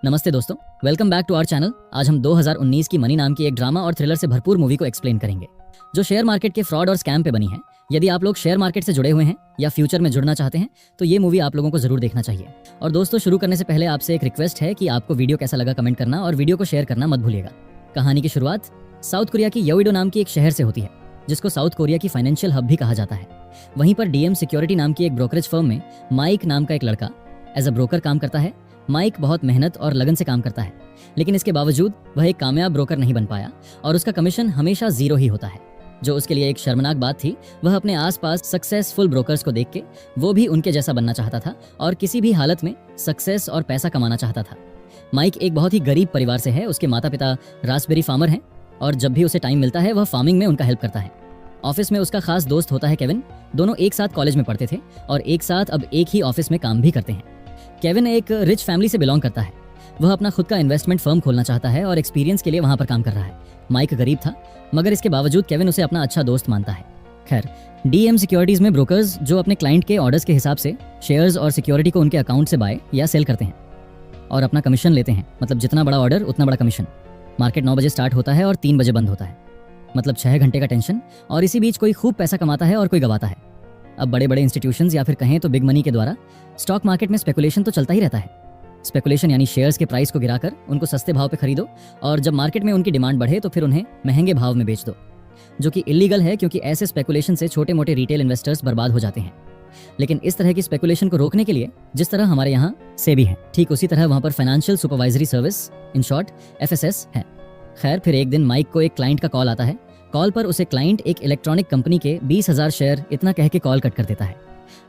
नमस्ते दोस्तों, welcome back to our channel. आज हम 2019 की मनी नाम की एक ड्रामा और थ्रिलर से भरपूर मूवी को एक्सप्लेन करेंगे जो शेयर मार्केट के फ्रॉड और स्कैम पे बनी है। यदि आप लोग शेयर मार्केट से जुड़े हुए हैं या फ्यूचर में जुड़ना चाहते हैं तो ये मूवी आप लोगों को जरूर देखना चाहिए। और दोस्तों, शुरू करने से पहले आपसे एक रिक्वेस्ट है कि आपको वीडियो कैसा लगा कमेंट करना और वीडियो को शेयर करना मत भूलिएगा। कहानी की शुरुआत साउथ कोरिया की योइडो नाम की एक शहर से होती है जिसको साउथ कोरिया की फाइनेंशियल हब भी कहा जाता है। वहीं पर डीएम सिक्योरिटी नाम की एक ब्रोकरेज फर्म में माइक नाम का एक लड़का एज अ ब्रोकर काम करता है। माइक बहुत मेहनत और लगन से काम करता है, लेकिन इसके बावजूद वह एक कामयाब ब्रोकर नहीं बन पाया और उसका कमीशन हमेशा 0 ही होता है। जो उसके लिए एक शर्मनाक बात थी, वह अपने आसपास सक्सेसफुल ब्रोकर्स को देख के वो भी उनके जैसा बनना चाहता था और किसी भी हालत में सक्सेस और पैसा कमाना चाहता था। माइक एक बहुत ही गरीब परिवार से है। उसके माता पिता रास्पबेरी फार्मर हैं और जब भी उसे टाइम मिलता है वह फार्मिंग में उनका हेल्प करता है। ऑफिस में उसका खास दोस्त होता है केविन। दोनों एक साथ कॉलेज में पढ़ते थे और एक साथ अब एक ही ऑफिस में काम भी करते हैं। केविन एक रिच फैमिली से बिलोंग करता है। वह अपना खुद का इन्वेस्टमेंट फर्म खोलना चाहता है और एक्सपीरियंस के लिए वहां पर काम कर रहा है। माइक गरीब था, मगर इसके बावजूद केविन उसे अपना अच्छा दोस्त मानता है। खैर, डीएम सिक्योरिटीज में ब्रोकर्स जो अपने क्लाइंट के ऑर्डर्स के हिसाब से शेयर्स और सिक्योरिटी को उनके अकाउंट से बाय या सेल करते हैं और अपना कमीशन लेते हैं। मतलब जितना बड़ा ऑर्डर उतना बड़ा कमीशन। मार्केट 9 बजे स्टार्ट होता है और 3 बजे बंद होता है। मतलब 6 घंटे का टेंशन, और इसी बीच कोई खूब पैसा कमाता है और कोई गवाता है। अब बड़े बड़े इंस्टीट्यूशंस या फिर कहें तो बिग मनी के द्वारा स्टॉक मार्केट में स्पेकुलेशन तो चलता ही रहता है। स्पेकुलेशन यानी शेयर्स के प्राइस को गिराकर उनको सस्ते भाव पे खरीदो और जब मार्केट में उनकी डिमांड बढ़े तो फिर उन्हें महंगे भाव में बेच दो, जो कि इलीगल है क्योंकि ऐसे स्पेकुलेशन से छोटे मोटे रिटेल इन्वेस्टर्स बर्बाद हो जाते हैं। लेकिन इस तरह की स्पेकुलेशन को रोकने के लिए जिस तरह हमारे यहाँ सेबी है, ठीक उसी तरह वहां पर financial supervisory service, in short FSS है। खैर, फिर एक दिन माइक को एक क्लाइंट का कॉल आता है। कॉल पर उसे क्लाइंट एक इलेक्ट्रॉनिक कंपनी के 20,000 शेयर इतना कह के कॉल कट कर देता है।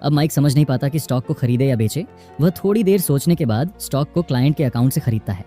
अब माइक समझ नहीं पाता कि स्टॉक को खरीदे या बेचे। वह थोड़ी देर सोचने के बाद स्टॉक को क्लाइंट के अकाउंट से खरीदता है।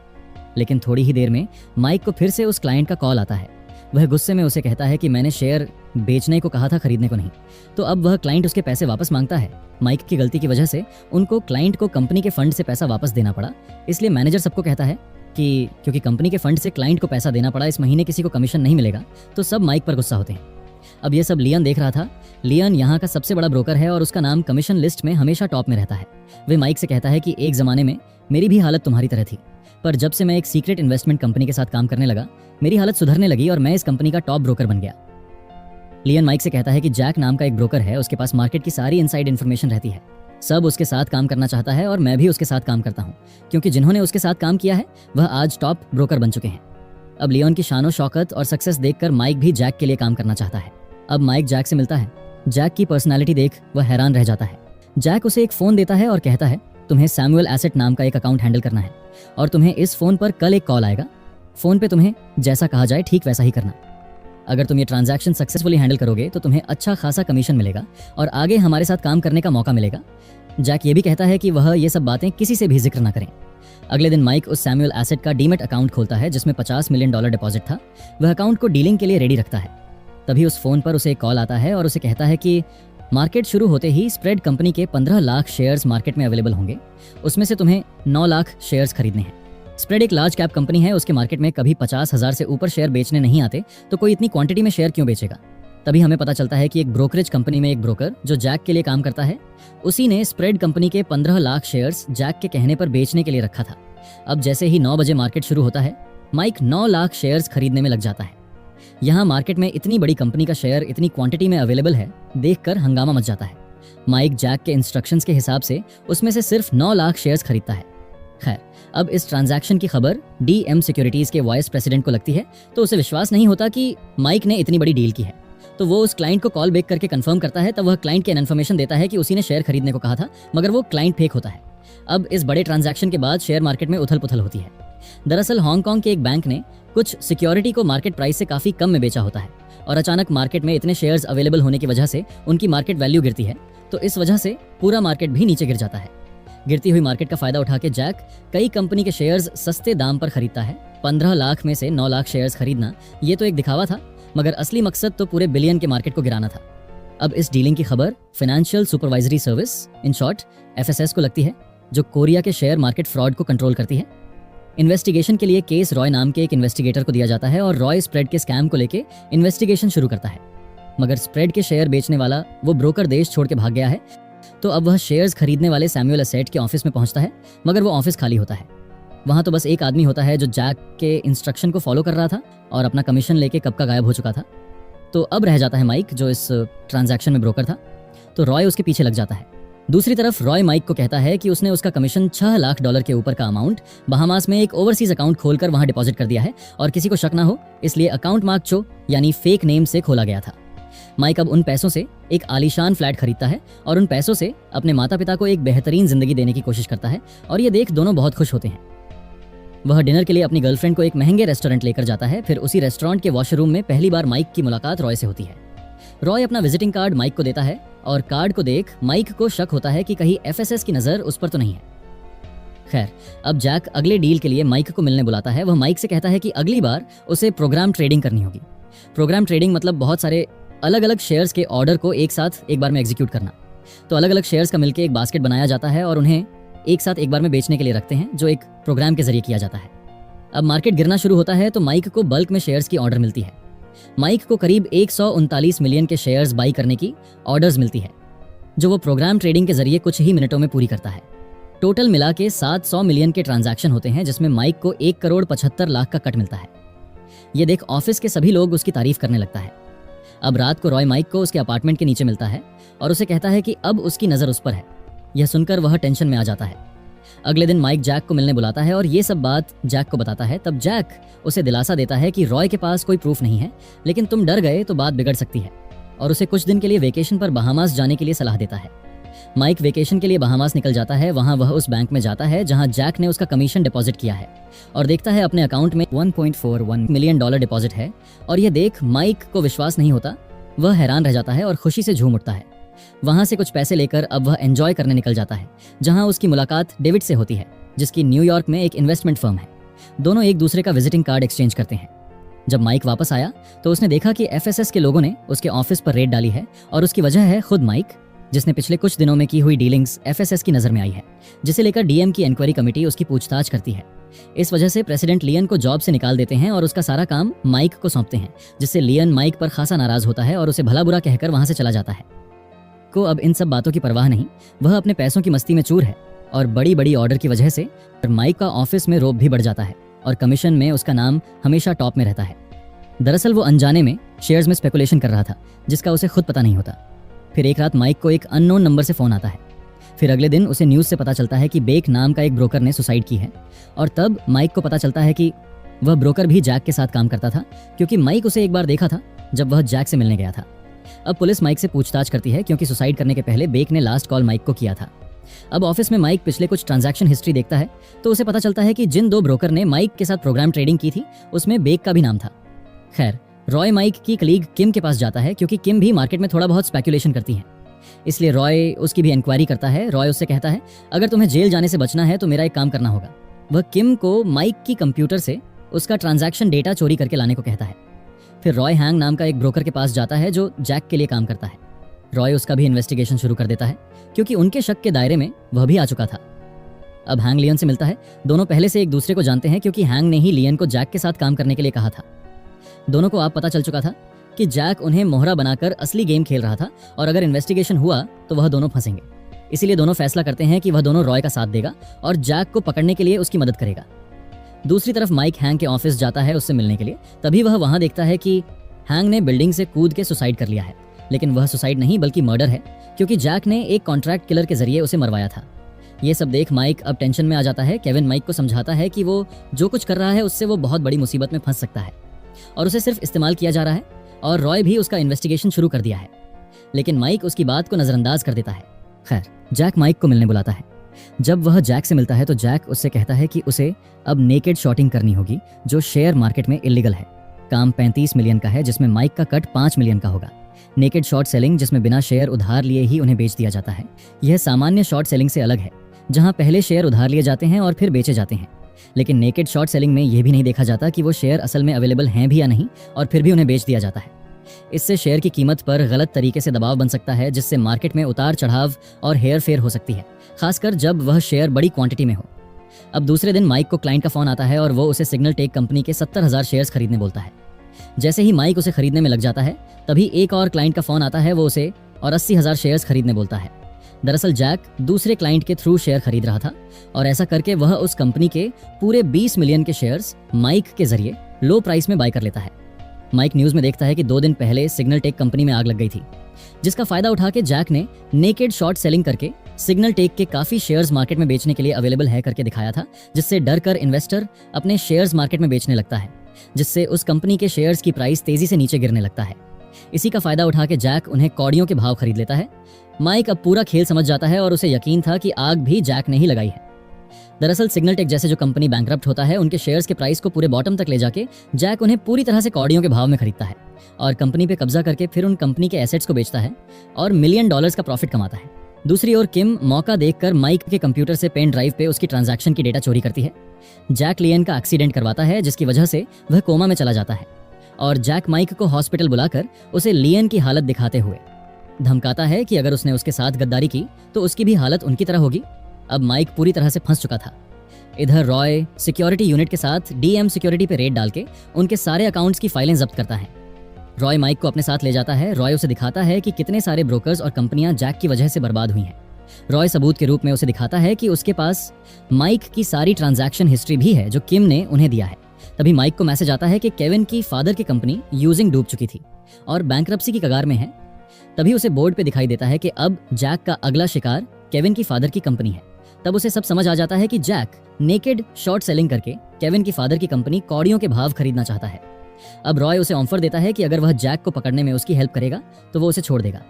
लेकिन थोड़ी ही देर में माइक को फिर से उस क्लाइंट का कॉल आता है। वह गुस्से में उसे कहता है कि मैंने शेयर बेचने को कहा था, खरीदने को नहीं। तो अब वह क्लाइंट उसके पैसे वापस मांगता है। माइक की गलती की वजह से उनको क्लाइंट को कंपनी के फंड से पैसा वापस देना पड़ा। इसलिए मैनेजर सबको कहता है कि क्योंकि कंपनी के फंड से क्लाइंट को पैसा देना पड़ा, इस महीने किसी को कमीशन नहीं मिलेगा। तो सब माइक पर गुस्सा होते हैं। अब ये सब लियन देख रहा था। लियन यहाँ का सबसे बड़ा ब्रोकर है और उसका नाम कमीशन लिस्ट में हमेशा टॉप में रहता है। वे माइक से कहता है कि एक जमाने में मेरी भी हालत तुम्हारी तरह थी, पर जब से मैं एक सीक्रेट इन्वेस्टमेंट कंपनी के साथ काम करने लगा मेरी हालत सुधरने लगी और मैं इस कंपनी का टॉप ब्रोकर बन गया। लियन माइक से कहता है कि जैक नाम का एक ब्रोकर है, उसके पास मार्केट की सारी इनसाइड इन्फॉर्मेशन रहती है। सब उसके साथ काम करना चाहता है और मैं भी उसके साथ काम करता हूँ, क्योंकि जिन्होंने उसके साथ काम किया है वह आज टॉप ब्रोकर बन चुके हैं। अब लियोन की शानो शौकत और सक्सेस देखकर माइक भी जैक के लिए काम करना चाहता है। अब माइक जैक से मिलता है। जैक की पर्सनालिटी देख वह हैरान रह जाता है। जैक उसे एक फोन देता है और कहता है तुम्हें सैमुअल एसेट नाम का एक अकाउंट हैंडल करना है और तुम्हें इस फोन पर कल एक कॉल आएगा। फोन पे तुम्हें जैसा कहा जाए ठीक वैसा ही करना। अगर तुम ये ट्रांजैक्शन सक्सेसफुली हैंडल करोगे तो तुम्हें अच्छा खासा कमीशन मिलेगा और आगे हमारे साथ काम करने का मौका मिलेगा। जैक ये भी कहता है कि वह ये सब बातें किसी से भी जिक्र ना करें। अगले दिन माइक उस सैमुअल एसेट का डीमेट अकाउंट खोलता है जिसमें $50 मिलियन डिपॉजिट था। वह अकाउंट को डीलिंग के लिए रेडी रखता है। तभी उस फोन पर उसे एक कॉल आता है और उसे कहता है कि मार्केट शुरू होते ही स्प्रेड कंपनी के 15 लाख शेयर्स मार्केट में अवेलेबल होंगे। उसमें से तुम्हें 9 लाख शेयर्स खरीदने हैं। स्प्रेड एक लार्ज कैप कंपनी है, उसके मार्केट में कभी 50,000 से ऊपर शेयर बेचने नहीं आते, तो कोई इतनी क्वांटिटी में शेयर क्यों बेचेगा। तभी हमें पता चलता है कि एक ब्रोकरेज कंपनी में एक ब्रोकर जो जैक के लिए काम करता है, उसी ने स्प्रेड कंपनी के 15 लाख शेयर्स जैक के कहने पर बेचने के लिए रखा था। अब जैसे ही 9 बजे मार्केट शुरू होता है, माइक 9 लाख शेयर्स खरीदने में लग जाता है। यहाँ मार्केट में इतनी बड़ी कंपनी का शेयर इतनी क्वांटिटी में अवेलेबल है, देखकर हंगामा मच जाता है। माइक जैक के इंस्ट्रक्शंस के हिसाब से उसमें से सिर्फ 9 लाख शेयर्स खरीदता है। खैर, अब इस ट्रांजैक्शन की खबर डीएम सिक्योरिटीज के वाइस प्रेसिडेंट को लगती है, तो उसे विश्वास नहीं होता कि माइक ने इतनी बड़ी डील की है। तो वो उस क्लाइंट को कॉल बैक करके कंफर्म करता है। तब वह क्लाइंट के इन्फॉर्मेशन देता है कि उसी ने शेयर खरीदने को कहा था, मगर वो क्लाइंट फेक होता है। अब इस बड़े ट्रांजैक्शन के बाद शेयर मार्केट में उथल पुथल होती है। दरअसल हांगकांग के एक बैंक ने कुछ सिक्योरिटी को मार्केट प्राइस से काफी कम में बेचा होता है और अचानक मार्केट में इतने शेयर्स अवेलेबल होने की वजह से उनकी मार्केट वैल्यू गिरती है। तो इस वजह से पूरा मार्केट भी नीचे गिर जाता है। गिरती हुई मार्केट का फायदा उठा के जैक कई कंपनी के शेयर्स सस्ते दाम पर खरीदता है। 15 लाख में से 9 लाख शेयर्स खरीदना ये तो एक दिखावा था, मगर असली मकसद तो पूरे बिलियन के मार्केट को गिराना था। अब इस डीलिंग की खबर financial supervisory service, in short FSS को लगती है, जो कोरिया के शेयर मार्केट फ्रॉड को कंट्रोल करती है। इन्वेस्टिगेशन के लिए केस रॉय नाम के एक इन्वेस्टिगेटर को दिया जाता है और रॉय स्प्रेड के स्कैम को लेके इन्वेस्टिगेशन शुरू करता है। मगर स्प्रेड के शेयर बेचने वाला वो ब्रोकर देश छोड़ के भाग गया है। तो अब वह शेयर्स खरीदने वाले सैमुअल एसेट के ऑफिस में पहुंचता है, मगर वो ऑफिस खाली होता है। वहाँ तो बस एक आदमी होता है जो जैक के इंस्ट्रक्शन को फॉलो कर रहा था और अपना कमीशन लेके कब का गायब हो चुका था। तो अब रह जाता है माइक, जो इस ट्रांजैक्शन में ब्रोकर था। तो रॉय उसके पीछे लग जाता है। दूसरी तरफ रॉय माइक को कहता है कि उसने उसका कमीशन $6 लाख के ऊपर का अमाउंट बहामास में एक ओवरसीज अकाउंट खोलकर वहां डिपॉजिट कर दिया है और किसी को शक ना हो इसलिए अकाउंट मार्क चो यानी फेक नेम से खोला गया था। माइक अब उन पैसों से एक आलीशान फ्लैट खरीदता है और उन पैसों से अपने माता पिता को एक बेहतरीन जिंदगी देने की कोशिश करता है और ये देख दोनों बहुत खुश होते हैं। वह डिनर के लिए अपनी गर्लफ्रेंड को एक महंगे रेस्टोरेंट लेकर जाता है। फिर उसी रेस्टोरेंट के वॉशरूम में पहली बार माइक की मुलाकात रॉय से होती है। रॉय अपना विजिटिंग कार्ड माइक को देता है और कार्ड को देख माइक को शक होता है कि कहीं एफएसएस की नजर उस पर तो नहीं है। खैर, अब जैक अगले डील के लिए माइक को मिलने बुलाता है। वह माइक से कहता है कि अगली बार उसे प्रोग्राम ट्रेडिंग करनी होगी। प्रोग्राम ट्रेडिंग मतलब बहुत सारे अलग अलग शेयर्स के ऑर्डर को एक साथ एक बार में एग्जीक्यूट करना। तो अलग अलग शेयर्स का मिलकर एक बास्केट बनाया जाता है और उन्हें एक साथ एक बार में बेचने के लिए रखते हैं, जो एक प्रोग्राम के जरिए किया जाता है। अब मार्केट गिरना शुरू होता है तो माइक को बल्क में शेयर्स की ऑर्डर मिलती है। माइक को करीब 139 मिलियन के शेयर्स बाई करने की ऑर्डर्स मिलती है, जो वो प्रोग्राम ट्रेडिंग के जरिए कुछ ही मिनटों में पूरी करता है। टोटल मिला के 700 मिलियन के ट्रांजैक्शन होते हैं, जिसमें माइक को 1,75,00,000 का कट मिलता है। ये देख ऑफिस के सभी लोग उसकी तारीफ करने लगता है। अब रात को रॉय माइक को उसके अपार्टमेंट के नीचे मिलता है और उसे कहता है कि अब उसकी नज़र उस पर है। यह सुनकर वह टेंशन में आ जाता है। अगले दिन माइक जैक को मिलने बुलाता है और ये सब बात जैक को बताता है। तब जैक उसे दिलासा देता है कि रॉय के पास कोई प्रूफ नहीं है, लेकिन तुम डर गए तो बात बिगड़ सकती है, और उसे कुछ दिन के लिए वेकेशन पर बहामास जाने के लिए सलाह देता है। माइक वेकेशन के लिए बहामास निकल जाता है। वहां वह उस बैंक में जाता है जहां जैक ने उसका कमीशन डिपॉजिट किया है और देखता है अपने अकाउंट में $1.41 मिलियन डिपॉजिट है। और यह देख माइक को विश्वास नहीं होता। वह हैरान रह जाता है और खुशी से झूम उठता है। वहां से कुछ पैसे लेकर अब वह एंजॉय करने निकल जाता है, जहां उसकी मुलाकात डेविड से होती है, जिसकी न्यूयॉर्क में एक इन्वेस्टमेंट फर्म है। दोनों एक दूसरे का विजिटिंग कार्ड एक्सचेंज करते हैं। जब माइक वापस आया तो उसने देखा कि एफएसएस के लोगों ने उसके ऑफिस पर रेड डाली है और उसकी वजह है खुद माइक, जिसने पिछले कुछ दिनों में की हुई डीलिंग्स एफएसएस की नजर में आई है, जिसे लेकर डीएम की इंक्वायरी कमेटी उसकी पूछताछ करती है। इस वजह से प्रेसिडेंट लियन को जॉब से निकाल देते हैं और उसका सारा काम माइक को सौंपते हैं, जिससे लियन माइक पर खासा नाराज होता है और उसे भला बुरा कहकर वहां से चला जाता है। को अब इन सब बातों की परवाह नहीं, वह अपने पैसों की मस्ती में चूर है और बड़ी बड़ी ऑर्डर की वजह से माइक का ऑफिस में रोब भी बढ़ जाता है और कमीशन में उसका नाम हमेशा टॉप में रहता है। दरअसल वो अनजाने में शेयर्स में स्पेकुलेशन कर रहा था, जिसका उसे खुद पता नहीं होता। फिर एक रात माइक को एक अननोन नंबर से फोन आता है। फिर अगले दिन उसे न्यूज़ से पता चलता है कि बेक नाम का एक ब्रोकर ने सुसाइड की है, और तब माइक को पता चलता है कि वह ब्रोकर भी जैक के साथ काम करता था, क्योंकि माइक उसे एक बार देखा था जब वह जैक से मिलने गया था। अब पुलिस माइक से पूछताछ करती है, क्योंकि सुसाइड करने के पहले बेक ने लास्ट कॉल माइक को किया था। अब ऑफिस में माइक पिछले कुछ ट्रांजैक्शन हिस्ट्री देखता है तो उसे पता चलता है कि जिन दो ब्रोकर ने माइक के साथ प्रोग्राम ट्रेडिंग की थी उसमें बेक का भी नाम था। खैर, रॉय माइक की कलीग किम के पास जाता है, क्योंकि किम भी मार्केट में थोड़ा बहुत स्पेकुलेशन करती है, इसलिए रॉय उसकी भी इंक्वायरी करता है। रॉय उससे कहता है, अगर तुम्हें जेल जाने से बचना है तो मेरा एक काम करना होगा। वह किम को माइक की कंप्यूटर से उसका ट्रांजैक्शन डेटा चोरी करके लाने को कहता है। फिर रॉय हैंग नाम का एक ब्रोकर के पास जाता है जो जैक के लिए काम करता है। रॉय उसका भी इन्वेस्टिगेशन शुरू कर देता है, क्योंकि उनके शक के दायरे में वह भी आ चुका था। अब हैंग लियन से मिलता है। दोनों पहले से एक दूसरे को जानते हैं, क्योंकि हैंग ने ही लियन को जैक के साथ काम करने के लिए कहा था। दोनों को आप पता चल चुका था कि जैक उन्हें मोहरा बनाकर असली गेम खेल रहा था, और अगर इन्वेस्टिगेशन हुआ तो वह दोनों फंसेंगे। इसीलिए दोनों फैसला करते हैं कि वह दोनों रॉय का साथ देगा और जैक को पकड़ने के लिए उसकी मदद करेगा। दूसरी तरफ माइक हैंग के ऑफिस जाता है उससे मिलने के लिए। तभी वह वहां देखता है कि हैंग ने बिल्डिंग से कूद के सुसाइड कर लिया है, लेकिन वह सुसाइड नहीं बल्कि मर्डर है, क्योंकि जैक ने एक कॉन्ट्रैक्ट किलर के जरिए उसे मरवाया था। ये सब देख माइक अब टेंशन में आ जाता है। केविन माइक को समझाता है कि वो जो कुछ कर रहा है उससे वो बहुत बड़ी मुसीबत में फंस सकता है और उसे सिर्फ इस्तेमाल किया जा रहा है, और रॉय भी उसका इन्वेस्टिगेशन शुरू कर दिया है, लेकिन माइक उसकी बात को नजरअंदाज कर देता है। खैर, जैक माइक को मिलने बुलाता है। जब वह जैक से मिलता है तो जैक उससे कहता है कि उसे अब नेकेड शॉर्टिंग करनी होगी, जो शेयर मार्केट में इलीगल है। काम 35 मिलियन का है, जिसमें माइक का कट 5 मिलियन का होगा। नेकेड शॉर्ट सेलिंग, जिसमें बिना शेयर उधार लिए ही उन्हें बेच दिया जाता है, यह सामान्य शॉर्ट सेलिंग से अलग है, जहां पहले शेयर उधार लिए जाते हैं और फिर बेचे जाते हैं। लेकिन नेकेड शॉर्ट सेलिंग में यह भी नहीं देखा जाता कि वो शेयर असल में अवेलेबल हैं भी या नहीं, और फिर भी उन्हें बेच दिया जाता है। इससे शेयर की कीमत पर गलत तरीके से दबाव बन सकता है, जिससे मार्केट में उतार चढ़ाव और हेर फेर हो सकती है, खासकर जब वह शेयर बड़ी क्वांटिटी में हो। अब दूसरे दिन माइक को क्लाइंट का फोन आता है और वो उसे सिग्नल टेक कंपनी के 70,000 शेयर्स खरीदने बोलता है। जैसे ही माइक उसे खरीदने में लग जाता है, तभी एक और क्लाइंट का फोन आता है। वो उसे और 80,000 शेयर्स खरीदने बोलता है। दरअसल जैक दूसरे क्लाइंट के थ्रू शेयर खरीद रहा था और ऐसा करके वह उस कंपनी के पूरे 20 मिलियन के शेयर्स माइक के जरिए लो प्राइस में बाय कर लेता है। माइक न्यूज में देखता है कि 2 दिन पहले सिग्नल टेक कंपनी में आग लग गई थी, जिसका फायदा उठा के जैक ने नेकेड शॉर्ट सेलिंग करके सिग्नल टेक के काफी शेयर्स मार्केट में बेचने के लिए अवेलेबल है करके दिखाया था, जिससे डर कर इन्वेस्टर अपने शेयर्स मार्केट में बेचने लगता है, जिससे उस कंपनी के शेयर्स की प्राइस तेजी से नीचे गिरने लगता है। इसी का फायदा उठा के जैक उन्हें कौड़ियों के भाव खरीद लेता है। माइक अब पूरा खेल समझ जाता है और उसे यकीन था कि आग भी जैक ने ही लगाई है। दरअसल सिग्नल टेक जैसे जो कंपनी बैंकरप्ट होता है, उनके शेयर्स के प्राइस को पूरे बॉटम तक ले जाके जैक उन्हें पूरी तरह से कौड़ियों के भाव में खरीदता है और कंपनी पे कब्जा करके फिर उन कंपनी के एसेट्स को बेचता है और $मिलियन का प्रॉफिट कमाता है। दूसरी ओर किम मौका देखकर माइक के कंप्यूटर से पेन ड्राइव पे उसकी ट्रांजैक्शन की डेटा चोरी करती है। जैक लियन का एक्सीडेंट करवाता है, जिसकी वजह से वह कोमा में चला जाता है और जैक माइक को हॉस्पिटल बुलाकर उसे लियन की हालत दिखाते हुए धमकाता है कि अगर उसने उसके साथ गद्दारी की तो उसकी भी हालत उनकी तरह होगी। अब माइक पूरी तरह से फंस चुका था। इधर रॉय सिक्योरिटी यूनिट के साथ डीएम सिक्योरिटी पे रेड डाल के उनके सारे अकाउंट्स की फाइलें जब्त करता है। रॉय माइक को अपने साथ ले जाता है। रॉय उसे दिखाता है कि कितने सारे ब्रोकर्स और कंपनियां जैक की वजह से बर्बाद हुई हैं। रॉय सबूत के रूप में उसे दिखाता है कि उसके पास माइक की सारी ट्रांजैक्शन हिस्ट्री भी है जो किम ने उन्हें दिया है। तभी माइक को मैसेज आता है कि केविन की फादर की कंपनी यूजिंग डूब चुकी थी और बैंकरप्सी की कगार में है। तभी उसे बोर्ड पे दिखाई देता है कि अब जैक का अगला शिकार केविन की फादर की कंपनी है। तब उसे सब समझ आ जाता है कि जैक नेकेड शॉर्ट सेलिंग करके केविन की फादर की कंपनी कौड़ियों के भाव खरीदना चाहता है। अब रॉय उसे ऑफर देता है कि अगर वह जैक को पकड़ने में उसकी हेल्प करेगा तो वो उसे छोड़ देगा।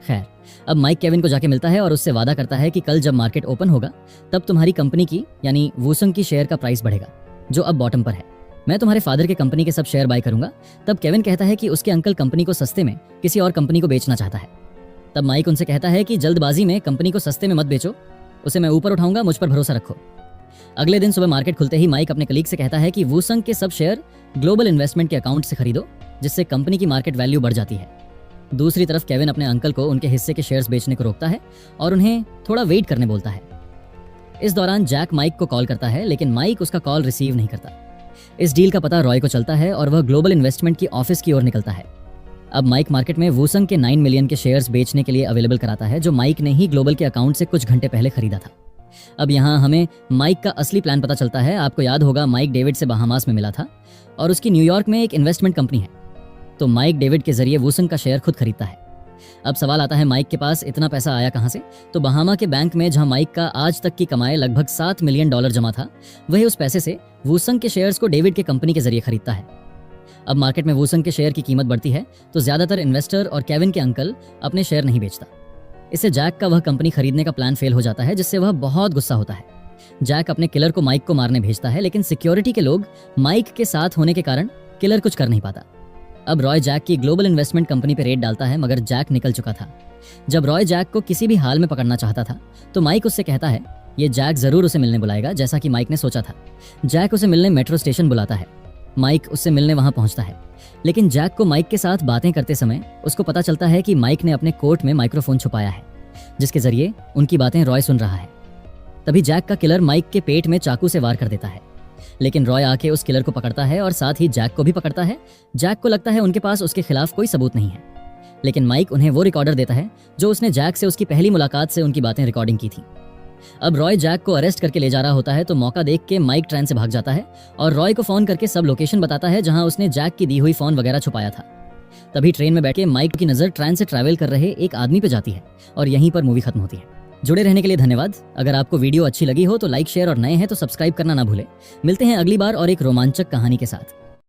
खैर, अब माइक केविन को जाके मिलता है और उससे वादा करता है कि कल जब मार्केट ओपन होगा तब तुम्हारी कंपनी की यानी वूसंग की शेयर का प्राइस बढ़ेगा, जो अब बॉटम पर है। मैं तुम्हारे फादर के कंपनी के सब शेयर बाय करूंगा। तब केविन कहता है कि उसके अंकल कंपनी को सस्ते में किसी और कंपनी को बेचना चाहता है। तब माइक उनसे कहता है कि जल्दबाजी में कंपनी को सस्ते में मत बेचो, उसे मैं ऊपर उठाऊंगा, मुझ पर भरोसा रखो। अगले दिन सुबह मार्केट खुलते ही माइक अपने कलीग से कहता है कि वूसंग के सब शेयर ग्लोबल इन्वेस्टमेंट के अकाउंट से खरीदो, जिससे कंपनी की मार्केट वैल्यू बढ़ जाती है। दूसरी तरफ केविन अपने अंकल को उनके हिस्से के शेयर्स बेचने को रोकता है और उन्हें थोड़ा वेट करने बोलता है। इस दौरान जैक माइक को कॉल करता है, लेकिन माइक उसका कॉल रिसीव नहीं करता। इस डील का पता रॉय को चलता है और वह ग्लोबल इन्वेस्टमेंट की ऑफिस की ओर निकलता है। अब माइक मार्केट में वूसंग के 9 मिलियन के शेयर्स बेचने के लिए अवेलेबल कराता है, जो माइक ने ही ग्लोबल के अकाउंट से कुछ घंटे पहले खरीदा था। अब यहाँ हमें माइक का असली प्लान पता चलता है। आपको याद होगा माइक डेविड से बहामास में मिला था और उसकी न्यूयॉर्क में एक इन्वेस्टमेंट कंपनी है, तो माइक डेविड के जरिए वूसंग का शेयर खुद खरीदता है। अब सवाल आता है माइक के पास इतना पैसा आया कहां से? तो बहामा के बैंक में जहां माइक का आज तक की कमाई लगभग $7 मिलियन जमा था, वही उस पैसे से वूसंग के शेयर्स को डेविड के कंपनी के जरिए खरीदता है। अब मार्केट में वूसंग के शेयर की कीमत बढ़ती है तो ज्यादातर इन्वेस्टर और केविन के अंकल अपने शेयर नहीं बेचता। इससे जैक का वह कंपनी खरीदने का प्लान फेल हो जाता है, जिससे वह बहुत गुस्सा होता है। जैक अपने किलर को माइक को मारने भेजता है, लेकिन सिक्योरिटी के लोग माइक के साथ होने के कारण किलर कुछ कर नहीं पाता। अब रॉय जैक की ग्लोबल इन्वेस्टमेंट कंपनी पे रेड डालता है, मगर जैक निकल चुका था। जब रॉय जैक को किसी भी हाल में पकड़ना चाहता था तो माइक उससे कहता है ये जैक जरूर उसे मिलने बुलाएगा, जैसा कि माइक ने सोचा था। जैक उसे मिलने मेट्रो स्टेशन बुलाता है। माइक उससे मिलने वहां पहुंचता है, लेकिन जैक को माइक के साथ बातें करते समय उसको पता चलता है कि माइक ने अपने कोट में माइक्रोफोन छुपाया है, जिसके जरिए उनकी बातें रॉय सुन रहा है। तभी जैक का किलर माइक के पेट में चाकू से वार कर देता है, लेकिन रॉय आके उस किलर को पकड़ता है और साथ ही जैक को भी पकड़ता है। जैक को लगता है उनके पास उसके खिलाफ कोई सबूत नहीं है, लेकिन माइक उन्हें वो रिकॉर्डर देता है जो उसने जैक से उसकी पहली मुलाकात से उनकी बातें रिकॉर्डिंग की थी। अब रॉय जैक को अरेस्ट करके ले जा रहा होता है तो मौका देख के माइक ट्रेन से भाग जाता है और रॉय को फोन करके सब लोकेशन बताता है जहां उसने जैक की दी हुई फोन वगैरह छुपाया था। तभी ट्रेन में बैठ के माइक की नजर ट्रेन से ट्रैवल कर रहे एक आदमी पे जाती है और यहीं पर मूवी खत्म होती है। जुड़े रहने के लिए धन्यवाद। अगर आपको वीडियो अच्छी लगी हो तो लाइक, शेयर और नए हैं तो सब्सक्राइब करना ना भूलें। मिलते हैं अगली बार और एक रोमांचक कहानी के साथ।